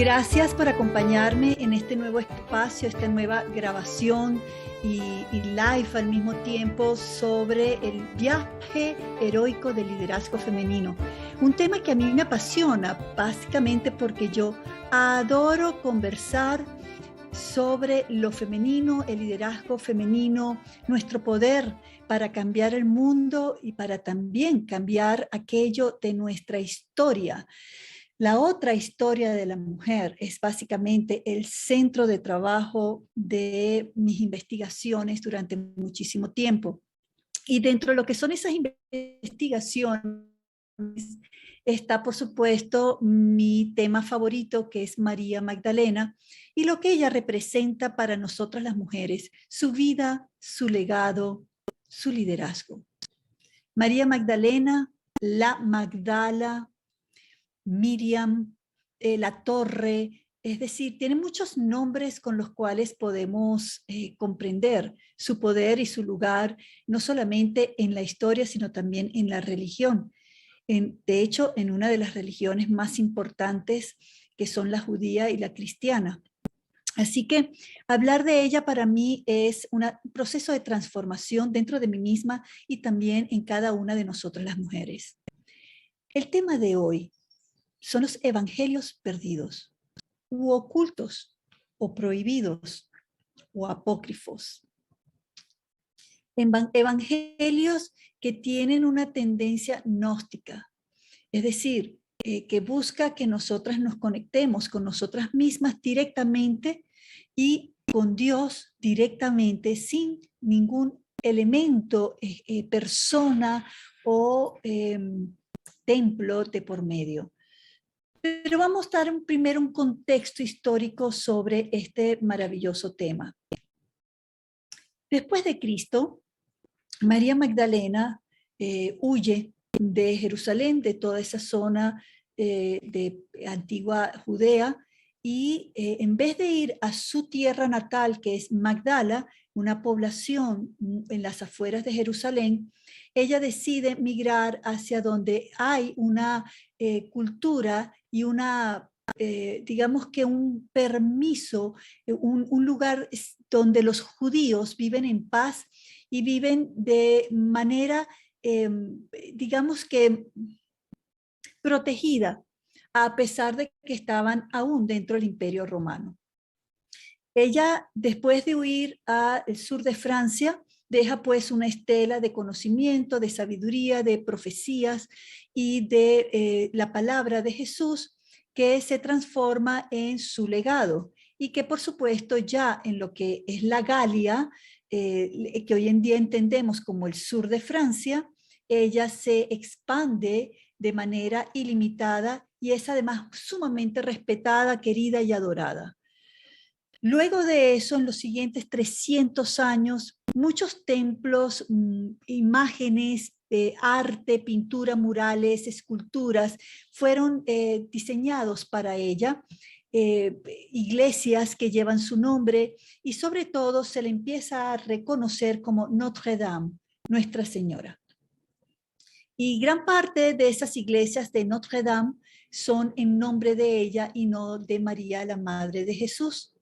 Gracias por acompañarme en este nuevo espacio, esta nueva grabación y live al mismo tiempo sobre el viaje heroico del liderazgo femenino. Un tema que a mí me apasiona, básicamente porque yo adoro conversar sobre lo femenino, el liderazgo femenino, nuestro poder para cambiar el mundo y para también cambiar aquello de nuestra historia. La otra historia de la mujer es básicamente el centro de trabajo de mis investigaciones durante muchísimo tiempo. Y dentro de lo que son esas investigaciones está, por supuesto, mi tema favorito, que es María Magdalena, y lo que ella representa para nosotras las mujeres, su vida, su legado, su liderazgo. María Magdalena, la Magdala, Miriam, la Torre, es decir, tiene muchos nombres con los cuales podemos comprender su poder y su lugar, no solamente en la historia, sino también en la religión. De hecho, en una de las religiones más importantes, que son la judía y la cristiana. Así que hablar de ella para mí es un proceso de transformación dentro de mí misma y también en cada una de nosotras las mujeres. El tema de hoy son los evangelios perdidos, u ocultos, o prohibidos, o apócrifos. Evangelios que tienen una tendencia gnóstica, es decir, que busca que nosotras nos conectemos con nosotras mismas directamente y con Dios directamente, sin ningún elemento, persona o templo de por medio. Pero vamos a dar primero un contexto histórico sobre este maravilloso tema. Después de Cristo, María Magdalena huye de Jerusalén, de toda esa zona de antigua Judea, y en vez de ir a su tierra natal, que es Magdala, una población en las afueras de Jerusalén, ella decide migrar hacia donde hay una cultura y una, digamos que un permiso, un lugar donde los judíos viven en paz y viven de manera, digamos que protegida, a pesar de que estaban aún dentro del Imperio Romano. Ella, después de huir al sur de Francia, deja pues una estela de conocimiento, de sabiduría, de profecías y de la palabra de Jesús, que se transforma en su legado y que por supuesto ya en lo que es la Galia, que hoy en día entendemos como el sur de Francia, ella se expande de manera ilimitada y es además sumamente respetada, querida y adorada. Luego de eso, en los siguientes 300 años, muchos templos, imágenes, arte, pintura, murales, esculturas, fueron diseñados para ella, iglesias que llevan su nombre y sobre todo se le empieza a reconocer como Notre Dame, Nuestra Señora. Y gran parte de esas iglesias de Notre Dame son en nombre de ella y no de María, la Madre de Jesús.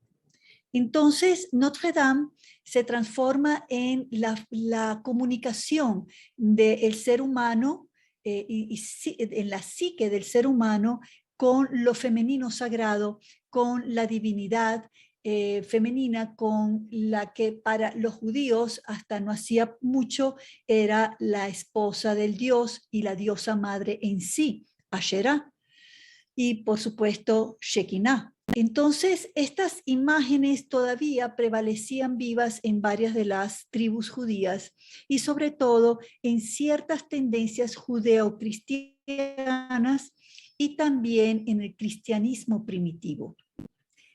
Entonces, Notre Dame se transforma en la comunicación del ser humano y en la psique del ser humano con lo femenino sagrado, con la divinidad femenina, con la que para los judíos hasta no hacía mucho era la esposa del Dios y la diosa madre en sí, Asherah, y por supuesto Shekinah. Entonces, estas imágenes todavía prevalecían vivas en varias de las tribus judías y sobre todo en ciertas tendencias judeocristianas y también en el cristianismo primitivo.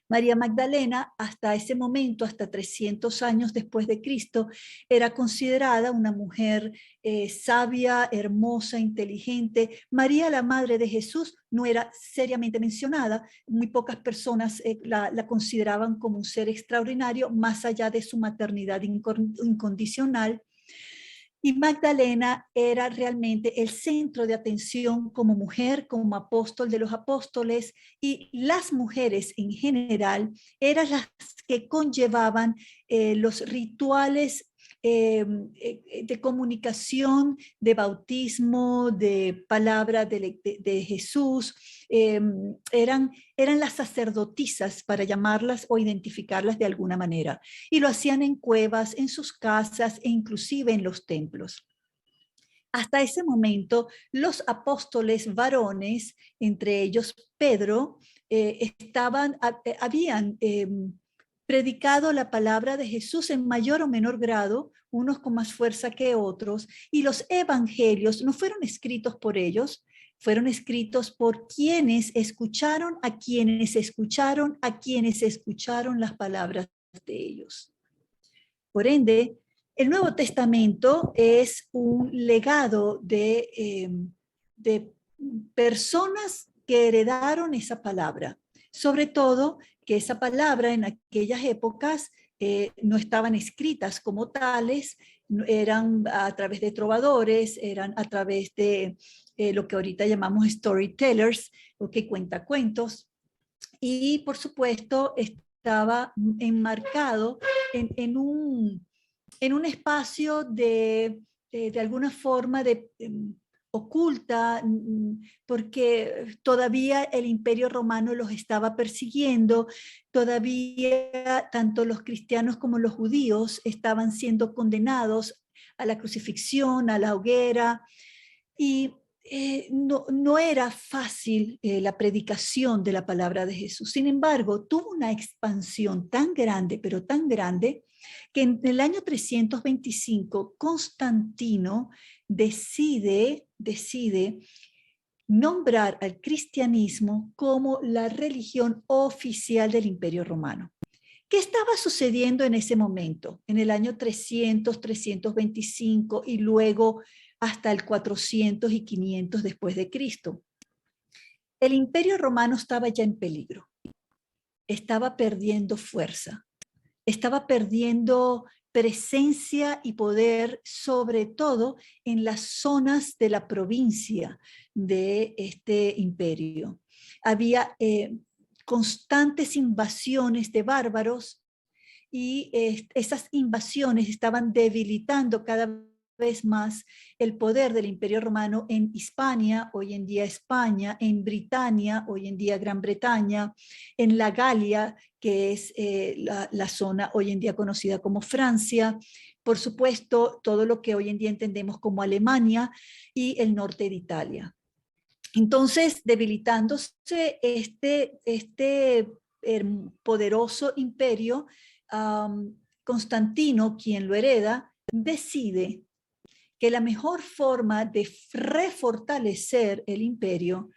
María Magdalena, hasta ese momento, hasta 300 años después de Cristo, era considerada una mujer sabia, hermosa, inteligente. María, la madre de Jesús, no era seriamente mencionada. Muy pocas personas la consideraban como un ser extraordinario, más allá de su maternidad incondicional. Y Magdalena era realmente el centro de atención como mujer, como apóstol de los apóstoles, y las mujeres en general eran las que conllevaban los rituales de comunicación, de bautismo, de palabra de Jesús. Eran las sacerdotisas, para llamarlas o identificarlas de alguna manera, y lo hacían en cuevas, en sus casas e inclusive en los templos. Hasta ese momento, los apóstoles varones, entre ellos Pedro, habían predicado la palabra de Jesús en mayor o menor grado, unos con más fuerza que otros, y los evangelios no fueron escritos por ellos, fueron escritos por quienes escucharon a quienes escucharon a quienes escucharon las palabras de ellos. Por ende, el Nuevo Testamento es un legado de personas que heredaron esa palabra. Sobre todo que esa palabra en aquellas épocas no estaban escritas como tales, eran a través de trovadores, eran a través de lo que ahorita llamamos storytellers, o que cuentacuentos. Y por supuesto estaba enmarcado en un espacio de alguna forma oculta, porque todavía el Imperio Romano los estaba persiguiendo, todavía tanto los cristianos como los judíos estaban siendo condenados a la crucifixión, a la hoguera, y no era fácil la predicación de la palabra de Jesús. Sin embargo, tuvo una expansión tan grande, pero tan grande, que en el año 325 Constantino decide nombrar al cristianismo como la religión oficial del Imperio Romano. ¿Qué estaba sucediendo en ese momento? En el año 300, 325 y luego hasta el 400 y 500 después de Cristo. El Imperio Romano estaba ya en peligro, estaba perdiendo fuerza, estaba perdiendo presencia y poder, sobre todo en las zonas de la provincia de este imperio. Había constantes invasiones de bárbaros y esas invasiones estaban debilitando cada vez más el poder del Imperio Romano en Hispania, hoy en día España, en Britania, hoy en día Gran Bretaña, en la Galia, que es la zona hoy en día conocida como Francia, por supuesto, todo lo que hoy en día entendemos como Alemania y el norte de Italia. Entonces, debilitándose este poderoso imperio, Constantino, quien lo hereda, decide que la mejor forma de refortalecer el imperio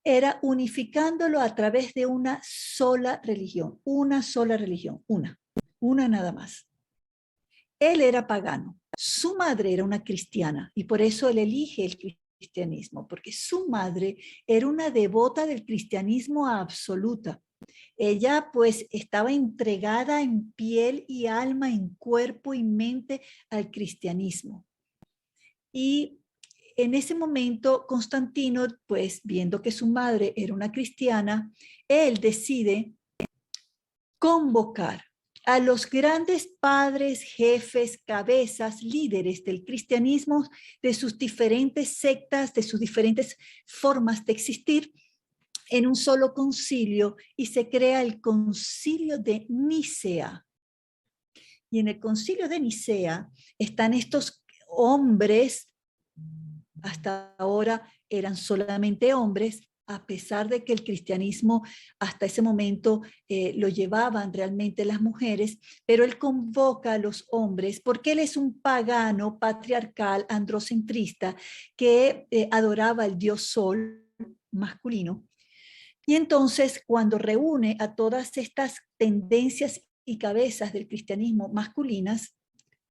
era unificándolo a través de una sola religión, una nada más. Él era pagano, su madre era una cristiana y por eso él elige el cristianismo, porque su madre era una devota del cristianismo absoluta. Ella pues estaba entregada en piel y alma, en cuerpo y mente al cristianismo. Y en ese momento Constantino, pues viendo que su madre era una cristiana, él decide convocar a los grandes padres, jefes, cabezas, líderes del cristianismo, de sus diferentes sectas, de sus diferentes formas de existir, en un solo concilio, y se crea el Concilio de Nicea. Y en el Concilio de Nicea están estos hombres, hasta ahora eran solamente hombres, a pesar de que el cristianismo hasta ese momento lo llevaban realmente las mujeres, pero él convoca a los hombres porque él es un pagano patriarcal androcentrista que adoraba al dios Sol masculino. Y entonces, cuando reúne a todas estas tendencias y cabezas del cristianismo masculinas,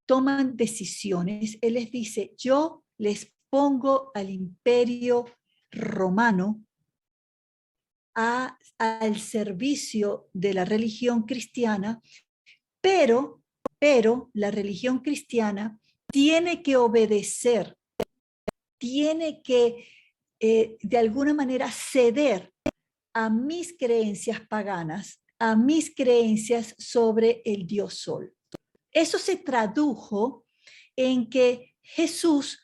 toman decisiones. Él les dice, yo les pongo al Imperio Romano al servicio de la religión cristiana, pero la religión cristiana tiene que obedecer, tiene que de alguna manera ceder a mis creencias paganas, a mis creencias sobre el Dios Sol. Eso se tradujo en que Jesús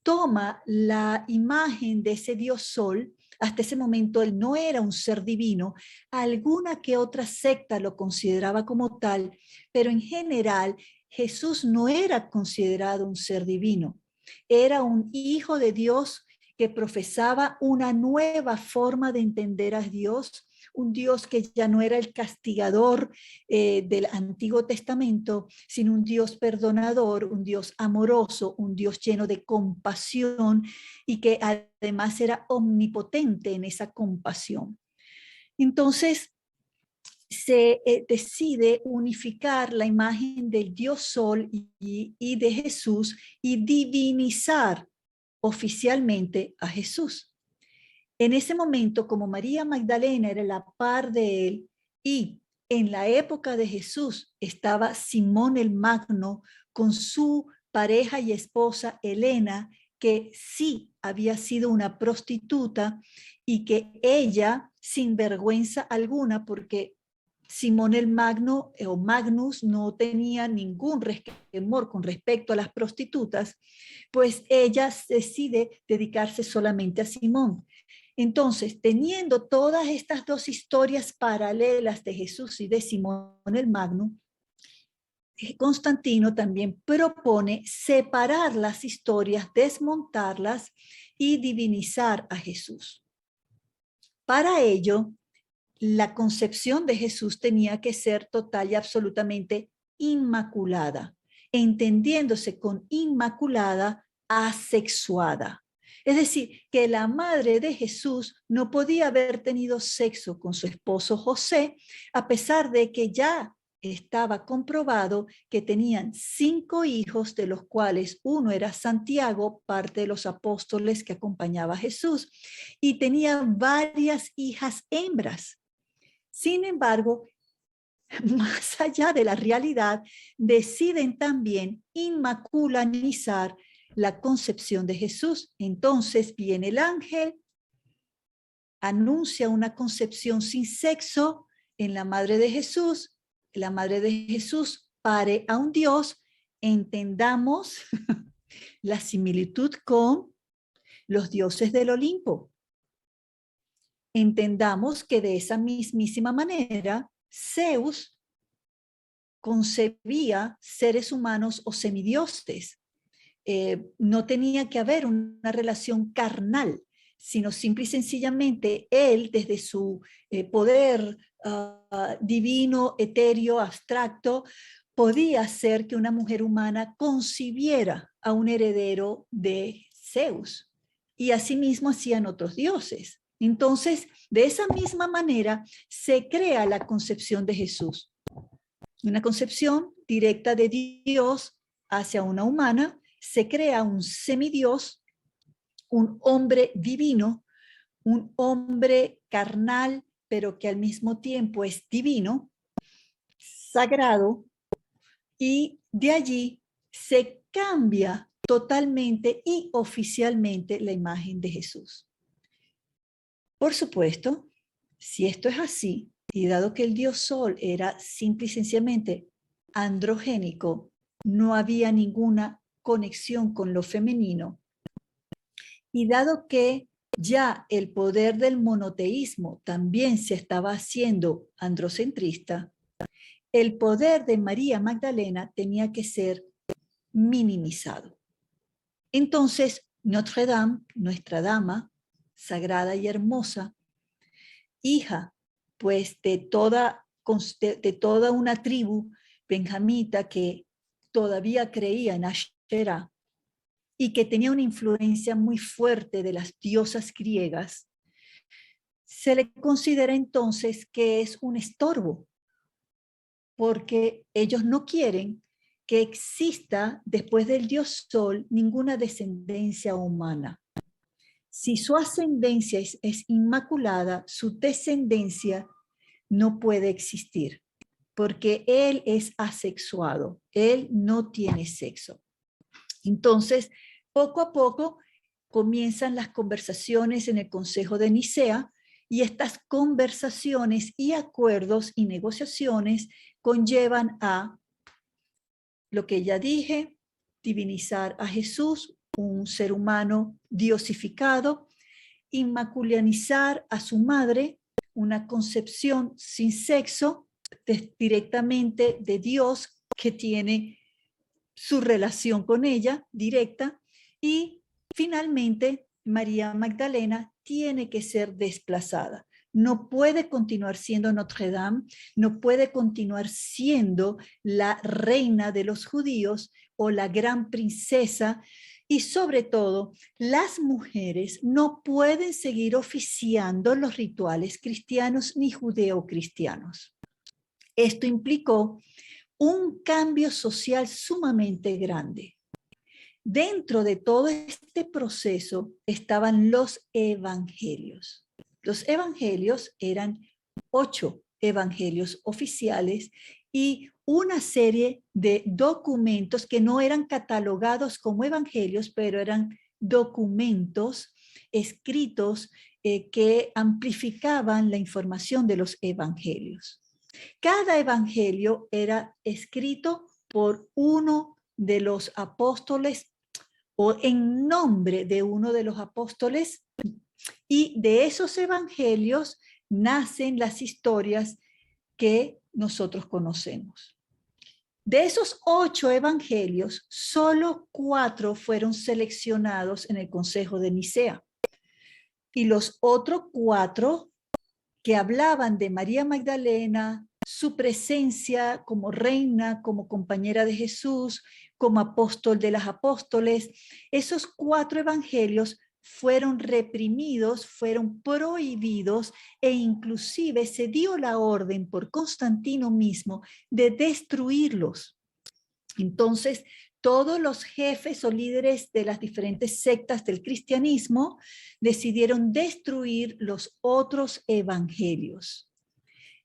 toma la imagen de ese Dios Sol. Hasta ese momento él no era un ser divino. Alguna que otra secta lo consideraba como tal, pero en general Jesús no era considerado un ser divino. Era un hijo de Dios que profesaba una nueva forma de entender a Dios, un Dios que ya no era el castigador del Antiguo Testamento, sino un Dios perdonador, un Dios amoroso, un Dios lleno de compasión y que además era omnipotente en esa compasión. Entonces, se decide unificar la imagen del Dios Sol y de Jesús y divinizar oficialmente a Jesús. En ese momento, como María Magdalena era la par de él y en la época de Jesús estaba Simón el Magno con su pareja y esposa Helena, que sí había sido una prostituta y que ella, sin vergüenza alguna, porque Simón el Magno o Magnus no tenía ningún resquemor con respecto a las prostitutas, pues ella decide dedicarse solamente a Simón. Entonces, teniendo todas estas dos historias paralelas de Jesús y de Simón el Magno, Constantino también propone separar las historias, desmontarlas y divinizar a Jesús. Para ello, la concepción de Jesús tenía que ser total y absolutamente inmaculada, entendiéndose con inmaculada asexuada. Es decir, que la madre de Jesús no podía haber tenido sexo con su esposo José, a pesar de que ya estaba comprobado que tenían 5 hijos, de los cuales uno era Santiago, parte de los apóstoles que acompañaba a Jesús, y tenía varias hijas hembras. Sin embargo, más allá de la realidad, deciden también inmaculanizar la concepción de Jesús. Entonces viene el ángel, anuncia una concepción sin sexo en la madre de Jesús. La madre de Jesús pare a un Dios. Entendamos la similitud con los dioses del Olimpo. Entendamos que de esa mismísima manera, Zeus concebía seres humanos o semidioses. No tenía que haber una relación carnal, sino simple y sencillamente él, desde su poder divino, etéreo, abstracto, podía hacer que una mujer humana concibiera a un heredero de Zeus. Y asimismo hacían otros dioses. Entonces, de esa misma manera se crea la concepción de Jesús. Una concepción directa de Dios hacia una humana, se crea un semidios, un hombre divino, un hombre carnal, pero que al mismo tiempo es divino, sagrado, y de allí se cambia totalmente y oficialmente la imagen de Jesús. Por supuesto, si esto es así, y dado que el Dios Sol era simple y sencillamente androgénico, no había ninguna conexión con lo femenino, y dado que ya el poder del monoteísmo también se estaba haciendo androcentrista, el poder de María Magdalena tenía que ser minimizado. Entonces, Notre Dame, nuestra dama, sagrada y hermosa, hija pues de toda una tribu benjamita que todavía creía en Asherah y que tenía una influencia muy fuerte de las diosas griegas, se le considera entonces que es un estorbo, porque ellos no quieren que exista después del dios Sol ninguna descendencia humana. Si su ascendencia es inmaculada, su descendencia no puede existir, porque él es asexuado, él no tiene sexo. Entonces, poco a poco comienzan las conversaciones en el Consejo de Nicea, y estas conversaciones y acuerdos y negociaciones conllevan a lo que ya dije: divinizar a Jesús, un ser humano diosificado; inmaculianizar a su madre, una concepción sin sexo, directamente de Dios, que tiene su relación con ella directa; y finalmente María Magdalena tiene que ser desplazada. No puede continuar siendo Notre Dame, no puede continuar siendo la reina de los judíos o la gran princesa, y sobre todo, las mujeres no pueden seguir oficiando los rituales cristianos ni judeocristianos. Esto implicó un cambio social sumamente grande. Dentro de todo este proceso estaban los evangelios. Los evangelios eran 8 evangelios oficiales y una serie de documentos que no eran catalogados como evangelios, pero eran documentos escritos que amplificaban la información de los evangelios. Cada evangelio era escrito por uno de los apóstoles o en nombre de uno de los apóstoles, y de esos evangelios nacen las historias que nosotros conocemos. De esos 8 evangelios, solo 4 fueron seleccionados en el Consejo de Nicea, y los otros 4 que hablaban de María Magdalena, su presencia como reina, como compañera de Jesús, como apóstol de las apóstoles, esos 4 evangelios fueron reprimidos, fueron prohibidos, e inclusive se dio la orden por Constantino mismo de destruirlos. Entonces, todos los jefes o líderes de las diferentes sectas del cristianismo decidieron destruir los otros evangelios.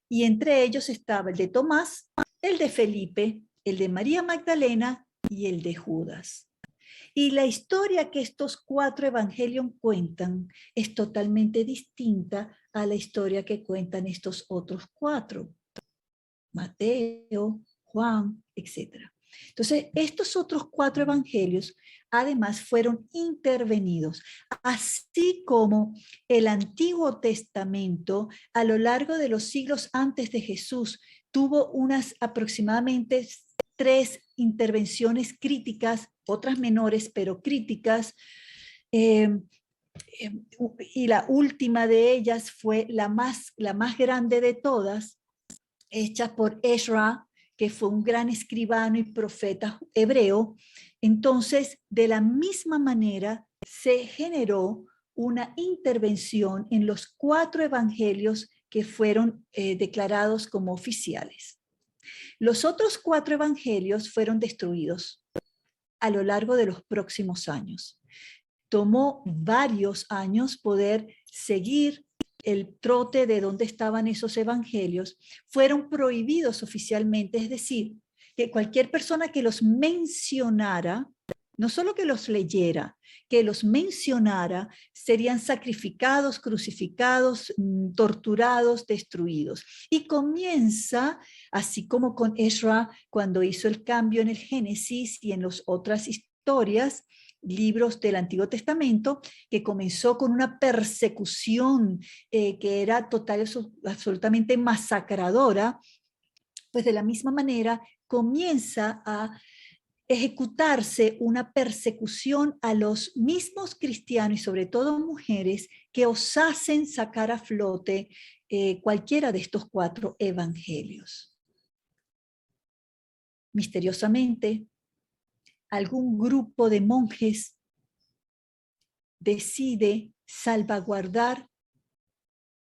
Y entre ellos estaba el de Tomás, el de Felipe, el de María Magdalena y el de Judas. Y la historia que estos 4 evangelios cuentan es totalmente distinta a la historia que cuentan estos otros 4. Mateo, Juan, etc. Entonces, estos otros 4 evangelios además fueron intervenidos, así como el Antiguo Testamento a lo largo de los siglos antes de Jesús tuvo unas aproximadamente 3 intervenciones críticas, otras menores pero críticas, y la última de ellas fue la más grande de todas, hecha por Ezra, que fue un gran escribano y profeta hebreo. Entonces, de la misma manera, se generó una intervención en los 4 evangelios que fueron declarados como oficiales. Los otros 4 evangelios fueron destruidos a lo largo de los próximos años. Tomó varios años poder seguir el trote de dónde estaban esos evangelios. Fueron prohibidos oficialmente, es decir, que cualquier persona que los mencionara, no solo que los leyera, que los mencionara, serían sacrificados, crucificados, torturados, destruidos. Y comienza, así como con Ezra, cuando hizo el cambio en el Génesis y en las otras historias, libros del Antiguo Testamento, que comenzó con una persecución que era total, absolutamente masacradora, pues de la misma manera comienza a ejecutarse una persecución a los mismos cristianos y sobre todo mujeres que osasen sacar a flote cualquiera de estos 4 evangelios. Misteriosamente, algún grupo de monjes decide salvaguardar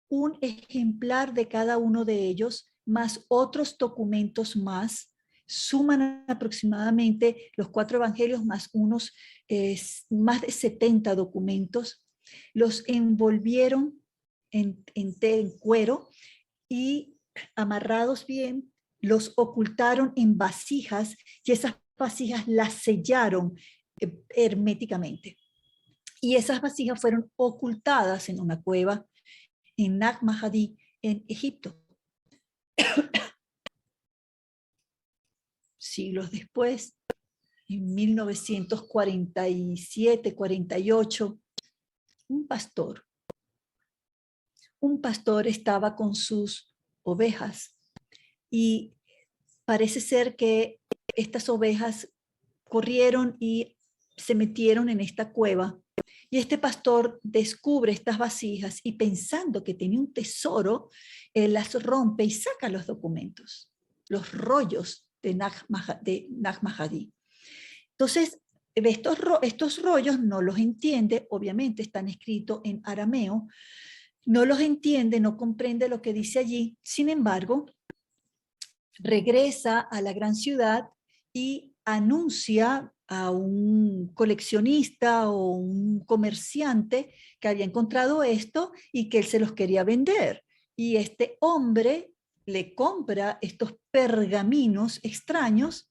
un ejemplar de cada uno de ellos, más otros documentos más. Suman aproximadamente los 4 evangelios más unos más de 70 documentos. Los envolvieron en cuero y amarrados bien, los ocultaron en vasijas, y esas vasijas las sellaron herméticamente. Y esas vasijas fueron ocultadas en una cueva en Nag Hammadi, en Egipto. Siglos después, en 1947-48, un pastor estaba con sus ovejas y parece ser que estas ovejas corrieron y se metieron en esta cueva. Y este pastor descubre estas vasijas y pensando que tenía un tesoro, las rompe y saca los documentos, los rollos de Nag Hammadi. Entonces, estos rollos no los entiende, obviamente están escritos en arameo, no los entiende, no comprende lo que dice allí. Sin embargo, regresa a la gran ciudad y anuncia a un coleccionista o un comerciante que había encontrado esto y que él se los quería vender. Y este hombre le compra estos pergaminos extraños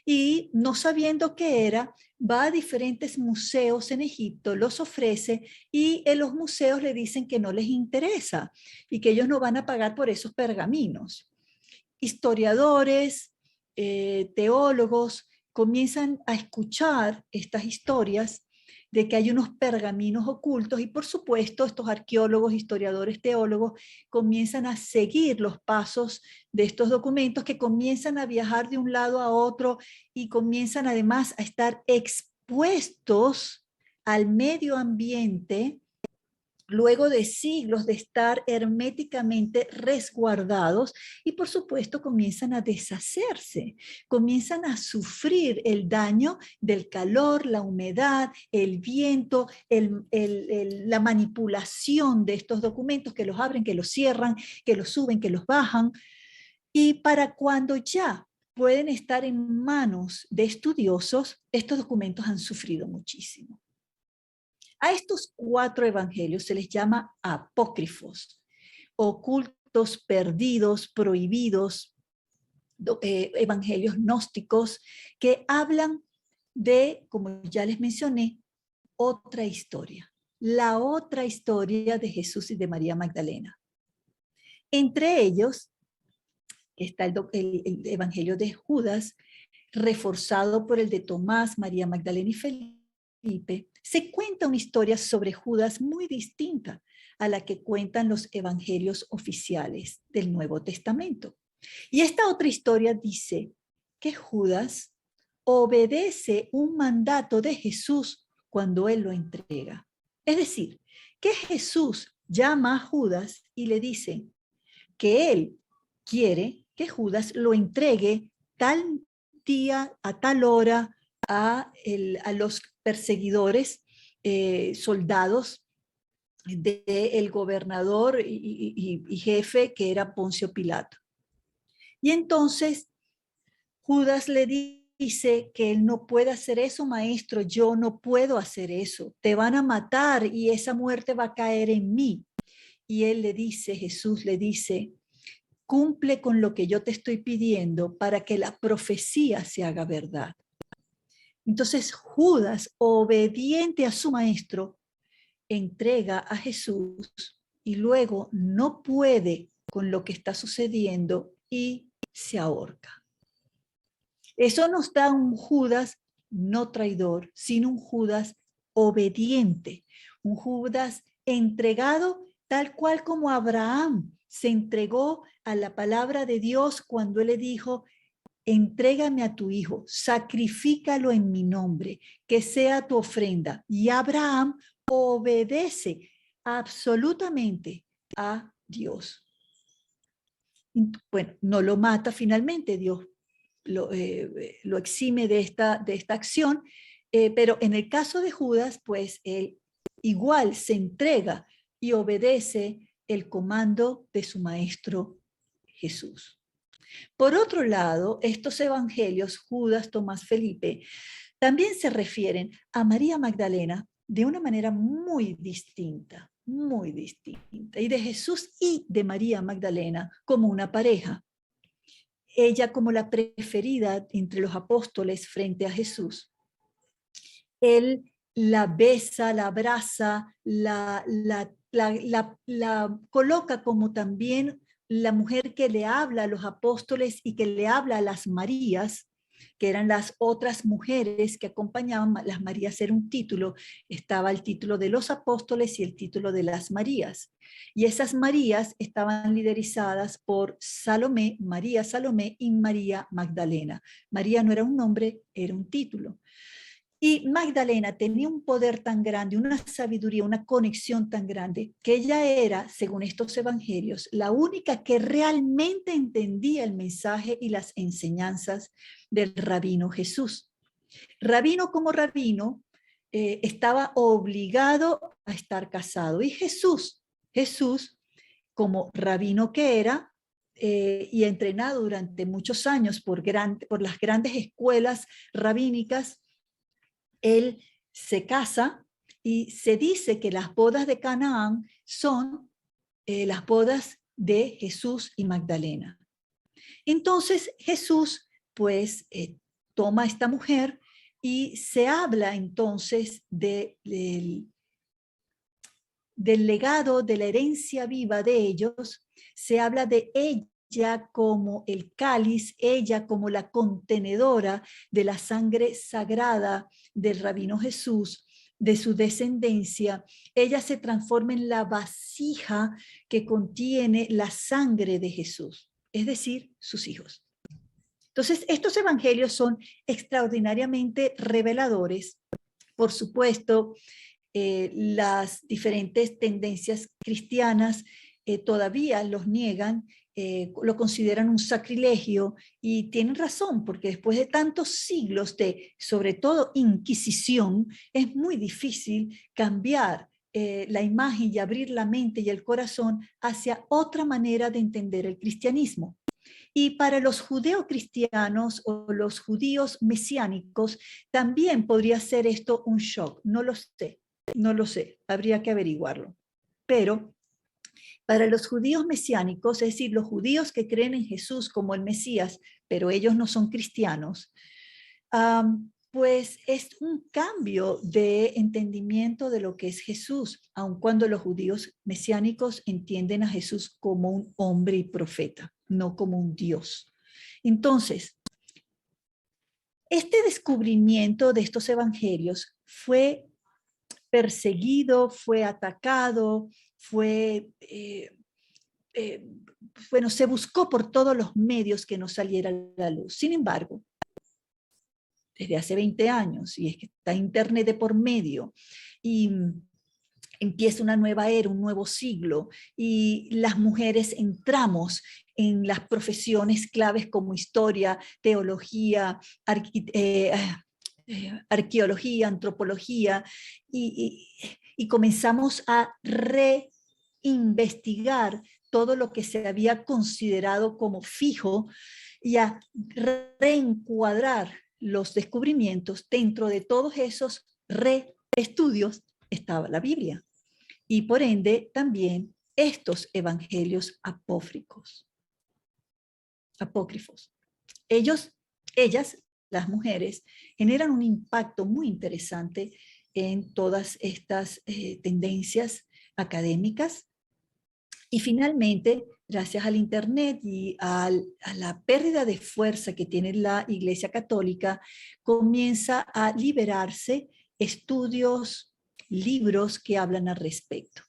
y, no sabiendo qué era, va a diferentes museos en Egipto, los ofrece y en los museos le dicen que no les interesa y que ellos no van a pagar por esos pergaminos. Historiadores, teólogos comienzan a escuchar estas historias de que hay unos pergaminos ocultos y por supuesto estos arqueólogos, historiadores, teólogos comienzan a seguir los pasos de estos documentos que comienzan a viajar de un lado a otro y comienzan además a estar expuestos al medio ambiente luego de siglos de estar herméticamente resguardados y por supuesto comienzan a deshacerse, comienzan a sufrir el daño del calor, la humedad, el viento, la manipulación de estos documentos que los abren, que los cierran, que los suben, que los bajan. Y para cuando ya pueden estar en manos de estudiosos, estos documentos han sufrido muchísimo. A estos 4 evangelios se les llama apócrifos, ocultos, perdidos, prohibidos, evangelios gnósticos que hablan de, como ya les mencioné, otra historia, la otra historia de Jesús y de María Magdalena. Entre ellos está el evangelio de Judas, reforzado por el de Tomás, María Magdalena y Felipe. Se cuenta una historia sobre Judas muy distinta a la que cuentan los evangelios oficiales del Nuevo Testamento. Y esta otra historia dice que Judas obedece un mandato de Jesús cuando él lo entrega. Es decir, que Jesús llama a Judas y le dice que él quiere que Judas lo entregue tal día, a tal hora, a los perseguidores, soldados del gobernador y jefe que era Poncio Pilato. Y entonces Judas le dice que él no puede hacer eso, maestro, yo no puedo hacer eso, te van a matar y esa muerte va a caer en mí. Y él le dice, Jesús le dice, cumple con lo que yo te estoy pidiendo para que la profecía se haga verdad. Entonces Judas, obediente a su maestro, entrega a Jesús y luego no puede con lo que está sucediendo y se ahorca. Eso nos da un Judas no traidor, sino un Judas obediente, un Judas entregado tal cual como Abraham se entregó a la palabra de Dios cuando él le dijo, entrégame a tu hijo, sacrifícalo en mi nombre, que sea tu ofrenda. Y Abraham obedece absolutamente a Dios. Bueno, no lo mata finalmente, Dios lo exime de esta acción, pero en el caso de Judas, pues él igual se entrega y obedece el comando de su maestro Jesús. Por otro lado, estos evangelios, Judas, Tomás, Felipe, también se refieren a María Magdalena de una manera muy distinta, y de Jesús y de María Magdalena como una pareja. Ella como la preferida entre los apóstoles frente a Jesús. Él la besa, la abraza, la coloca como también la mujer que le habla a los apóstoles y que le habla a las Marías, que eran las otras mujeres que acompañaban. Las Marías era un título, estaba el título de los apóstoles y el título de las Marías. Y esas Marías estaban liderizadas por Salomé, María Salomé y María Magdalena. María no era un nombre, era un título. Y Magdalena tenía un poder tan grande, una sabiduría, una conexión tan grande, que ella era, según estos evangelios, la única que realmente entendía el mensaje y las enseñanzas del rabino Jesús. Rabino como rabino, estaba obligado a estar casado. Y Jesús, como rabino que era, y entrenado durante muchos años por las grandes escuelas rabínicas, él se casa y se dice que las bodas de Canaán son las bodas de Jesús y Magdalena. Entonces Jesús pues toma a esta mujer y se habla entonces del legado, de la herencia viva de ellos. Se habla de ella como el cáliz, ella como la contenedora de la sangre sagrada del rabino Jesús, de su descendencia. Ella se transforma en la vasija que contiene la sangre de Jesús, es decir, sus hijos. Entonces, estos evangelios son extraordinariamente reveladores. Por supuesto, las diferentes tendencias cristianas todavía los niegan, lo consideran un sacrilegio, y tienen razón, porque después de tantos siglos de, sobre todo, inquisición, es muy difícil cambiar la imagen y abrir la mente y el corazón hacia otra manera de entender el cristianismo. Y para los judeocristianos o los judíos mesiánicos también podría ser esto un shock. No lo sé, habría que averiguarlo. Pero para los judíos mesiánicos, es decir, los judíos que creen en Jesús como el Mesías, pero ellos no son cristianos, pues es un cambio de entendimiento de lo que es Jesús, aun cuando los judíos mesiánicos entienden a Jesús como un hombre y profeta, no como un Dios. Entonces, este descubrimiento de estos evangelios fue perseguido, fue atacado, bueno, se buscó por todos los medios que no saliera a la luz. Sin embargo, desde hace 20 años, y es que está Internet de por medio, y empieza una nueva era, un nuevo siglo, y las mujeres entramos en las profesiones claves como historia, teología, arqueología, antropología, y comenzamos a reinvestigar todo lo que se había considerado como fijo y a reencuadrar los descubrimientos. Dentro de todos esos reestudios estaba la Biblia y por ende también estos evangelios apócrifos. Ellas, las mujeres, generan un impacto muy interesante en todas estas tendencias académicas. Y finalmente, gracias al Internet y a la pérdida de fuerza que tiene la Iglesia Católica, comienza a liberarse estudios, libros que hablan al respecto.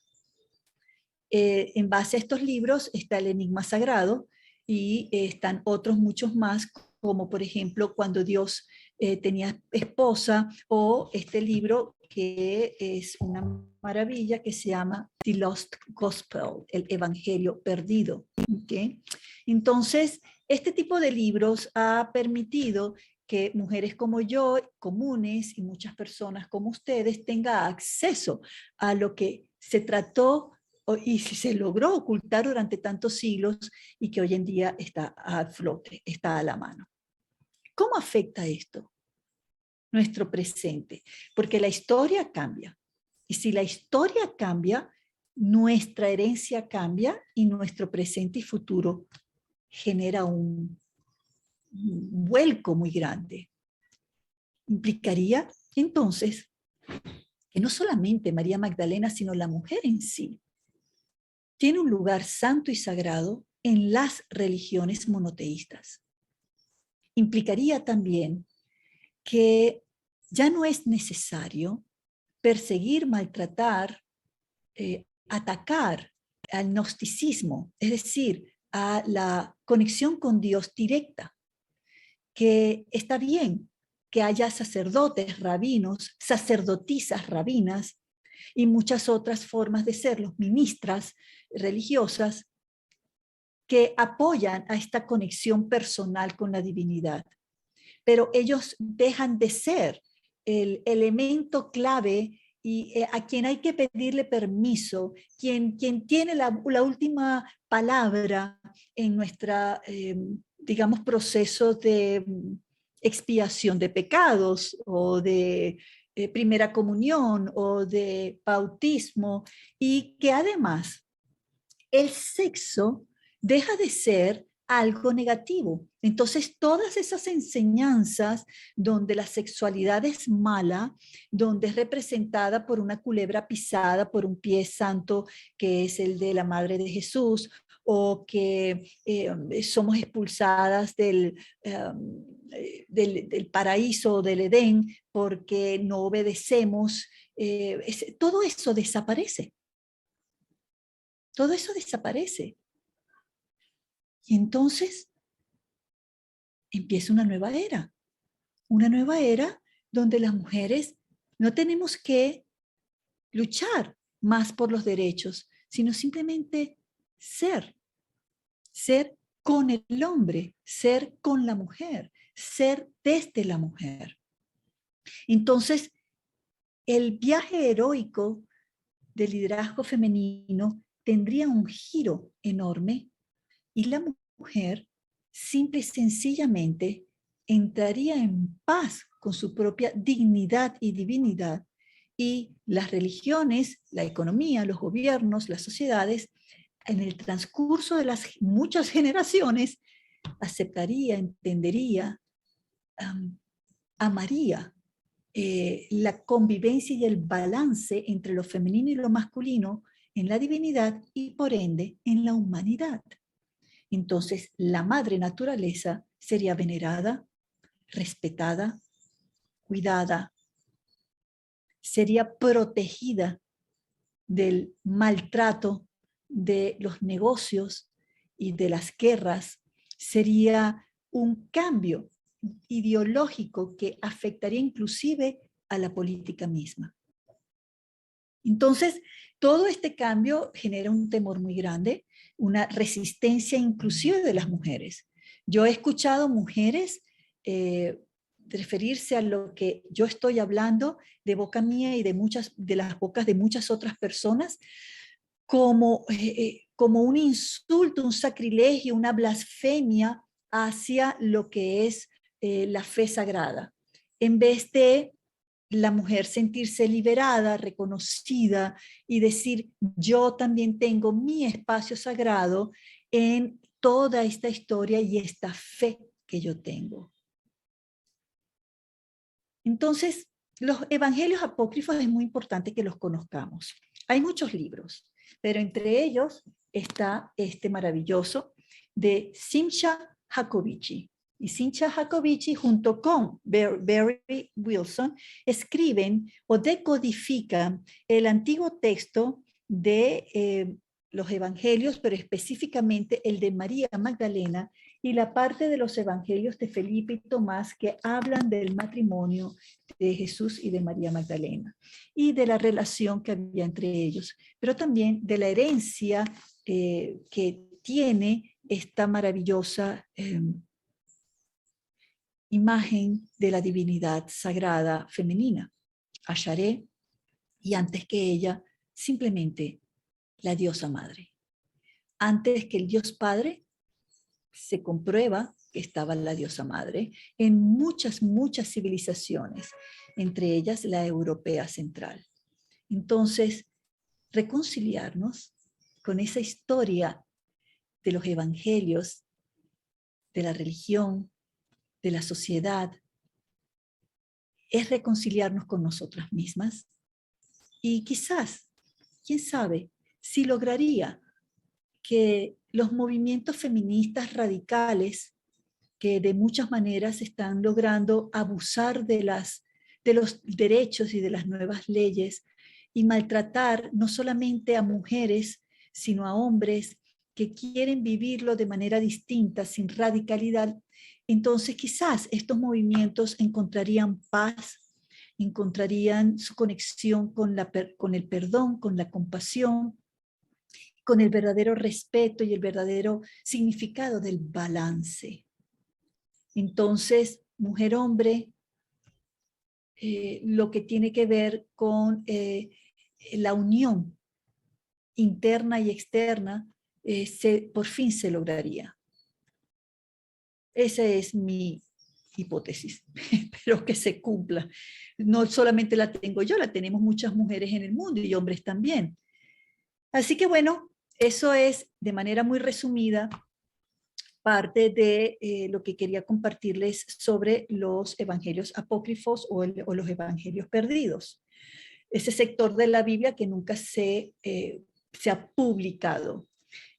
En base a estos libros está el Enigma Sagrado y están otros muchos más, como por ejemplo Cuando Dios tenía esposa, o este libro que es una maravilla que se llama The Lost Gospel, el Evangelio Perdido. ¿Okay? Entonces, este tipo de libros ha permitido que mujeres como yo, comunes, y muchas personas como ustedes tengan acceso a lo que se trató y se logró ocultar durante tantos siglos y que hoy en día está a flote, está a la mano. ¿Cómo afecta esto nuestro presente? Porque la historia cambia. Y si la historia cambia, nuestra herencia cambia y nuestro presente y futuro genera un vuelco muy grande. Implicaría Entonces, que no solamente María Magdalena, sino la mujer en sí, tiene un lugar santo y sagrado en las religiones monoteístas. Implicaría también que ya no es necesario perseguir, maltratar, atacar al gnosticismo, es decir, a la conexión con Dios directa, que está bien que haya sacerdotes, rabinos, sacerdotisas, rabinas y muchas otras formas de ser, los ministras religiosas, que apoyan a esta conexión personal con la divinidad. Pero ellos dejan de ser el elemento clave y a quien hay que pedirle permiso, quien tiene la última palabra en nuestra, digamos, proceso de expiación de pecados o de primera comunión o de bautismo, y que además el sexo deja de ser algo negativo. Entonces, todas esas enseñanzas donde la sexualidad es mala, donde es representada por una culebra pisada por un pie santo que es el de la Madre de Jesús, o que somos expulsadas del paraíso, del Edén, porque no obedecemos, todo eso desaparece. Todo eso desaparece. Y entonces empieza una nueva era donde las mujeres no tenemos que luchar más por los derechos, sino simplemente ser con el hombre, ser con la mujer, ser desde la mujer. Entonces, el viaje heroico del liderazgo femenino tendría un giro enorme y la mujer simple y sencillamente entraría en paz con su propia dignidad y divinidad, y las religiones, la economía, los gobiernos, las sociedades, en el transcurso de las muchas generaciones, aceptaría, entendería, amaría la convivencia y el balance entre lo femenino y lo masculino en la divinidad y por ende en la humanidad. Entonces, la madre naturaleza sería venerada, respetada, cuidada, sería protegida del maltrato, de los negocios y de las guerras. Sería un cambio ideológico que afectaría inclusive a la política misma. Entonces, todo este cambio genera un temor muy grande, una resistencia inclusive de las mujeres. Yo he escuchado mujeres referirse a lo que yo estoy hablando de boca mía y de las bocas de muchas otras personas como un insulto, un sacrilegio, una blasfemia hacia lo que es la fe sagrada, en vez de la mujer sentirse liberada, reconocida y decir, yo también tengo mi espacio sagrado en toda esta historia y esta fe que yo tengo. Entonces, los evangelios apócrifos es muy importante que los conozcamos. Hay muchos libros, pero entre ellos está este maravilloso de Simcha Jacobici. Y Simcha Jacobici junto con Barry Wilson escriben o decodifican el antiguo texto de los evangelios, pero específicamente el de María Magdalena y la parte de los evangelios de Felipe y Tomás que hablan del matrimonio de Jesús y de María Magdalena y de la relación que había entre ellos, pero también de la herencia que tiene esta maravillosa imagen de la divinidad sagrada femenina, Asharé, y antes que ella, simplemente la diosa madre. Antes que el Dios Padre, se comprueba que estaba la diosa madre en muchas, muchas civilizaciones, entre ellas la europea central. Entonces, reconciliarnos con esa historia de los evangelios, de la religión, de la sociedad, es reconciliarnos con nosotras mismas. Y quizás, quién sabe, si lograría que los movimientos feministas radicales, que de muchas maneras están logrando abusar de los derechos y de las nuevas leyes y maltratar no solamente a mujeres, sino a hombres que quieren vivirlo de manera distinta, sin radicalidad, entonces quizás estos movimientos encontrarían paz, encontrarían su conexión con el perdón, con la compasión, con el verdadero respeto y el verdadero significado del balance. Entonces, mujer-hombre, lo que tiene que ver con la unión interna y externa, por fin se lograría. Esa es mi hipótesis, pero que se cumpla. No solamente la tengo yo, la tenemos muchas mujeres en el mundo y hombres también. Así que bueno, eso es de manera muy resumida parte de lo que quería compartirles sobre los evangelios apócrifos o los evangelios perdidos. Ese sector de la Biblia que nunca se ha publicado.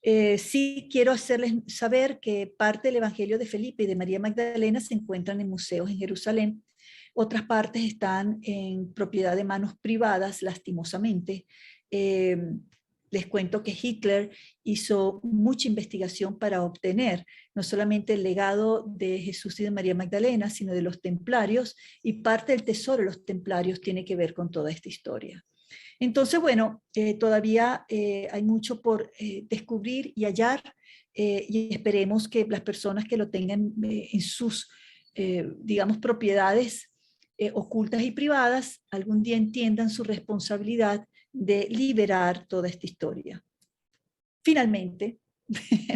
Sí quiero hacerles saber que parte del Evangelio de Felipe y de María Magdalena se encuentran en museos en Jerusalén. Otras partes están en propiedad de manos privadas, lastimosamente. Les cuento que Hitler hizo mucha investigación para obtener no solamente el legado de Jesús y de María Magdalena, sino de los templarios, y parte del tesoro de los templarios tiene que ver con toda esta historia. Entonces, bueno, todavía hay mucho por descubrir y hallar, y esperemos que las personas que lo tengan en sus, digamos, propiedades ocultas y privadas, algún día entiendan su responsabilidad de liberar toda esta historia. Finalmente,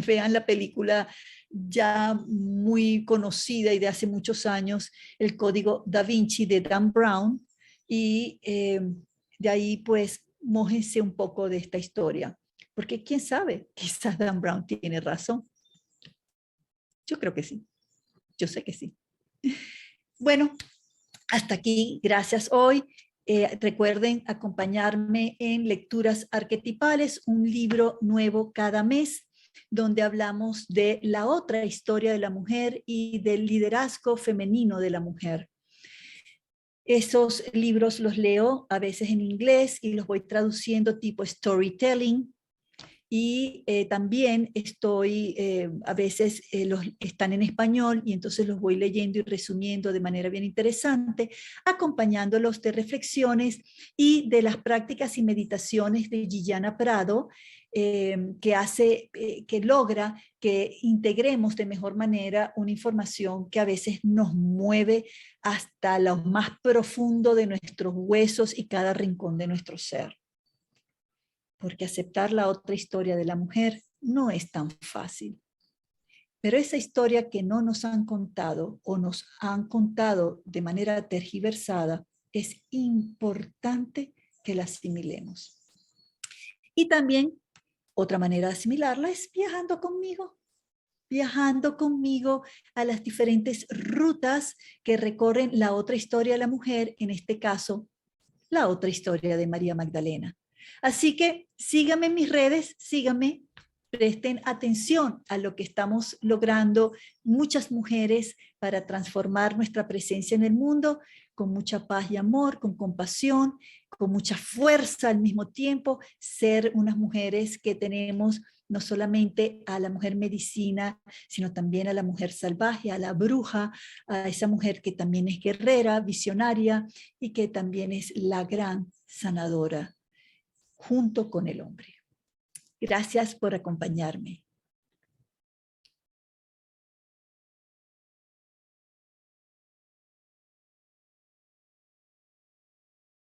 vean la película ya muy conocida y de hace muchos años, El Código Da Vinci de Dan Brown, y de ahí pues mójense un poco de esta historia, porque quién sabe, quizás Dan Brown tiene razón. Yo creo que sí, yo sé que sí. Bueno, hasta aquí, gracias hoy. Recuerden acompañarme en Lecturas Arquetipales, un libro nuevo cada mes, donde hablamos de la otra historia de la mujer y del liderazgo femenino de la mujer. Esos libros los leo a veces en inglés y los voy traduciendo tipo storytelling. Y también a veces están en español y entonces los voy leyendo y resumiendo de manera bien interesante, acompañándolos de reflexiones y de las prácticas y meditaciones de Gillana Prado, que logra que integremos de mejor manera una información que a veces nos mueve hasta lo más profundo de nuestros huesos y cada rincón de nuestro ser. Porque aceptar la otra historia de la mujer no es tan fácil. Pero esa historia que no nos han contado o nos han contado de manera tergiversada, es importante que la asimilemos. Y también otra manera de asimilarla es viajando conmigo a las diferentes rutas que recorren la otra historia de la mujer, en este caso, la otra historia de María Magdalena. Así que síganme en mis redes, síganme, presten atención a lo que estamos logrando muchas mujeres para transformar nuestra presencia en el mundo con mucha paz y amor, con compasión, con mucha fuerza al mismo tiempo, ser unas mujeres que tenemos no solamente a la mujer medicina, sino también a la mujer salvaje, a la bruja, a esa mujer que también es guerrera, visionaria y que también es la gran sanadora junto con el hombre. Gracias por acompañarme.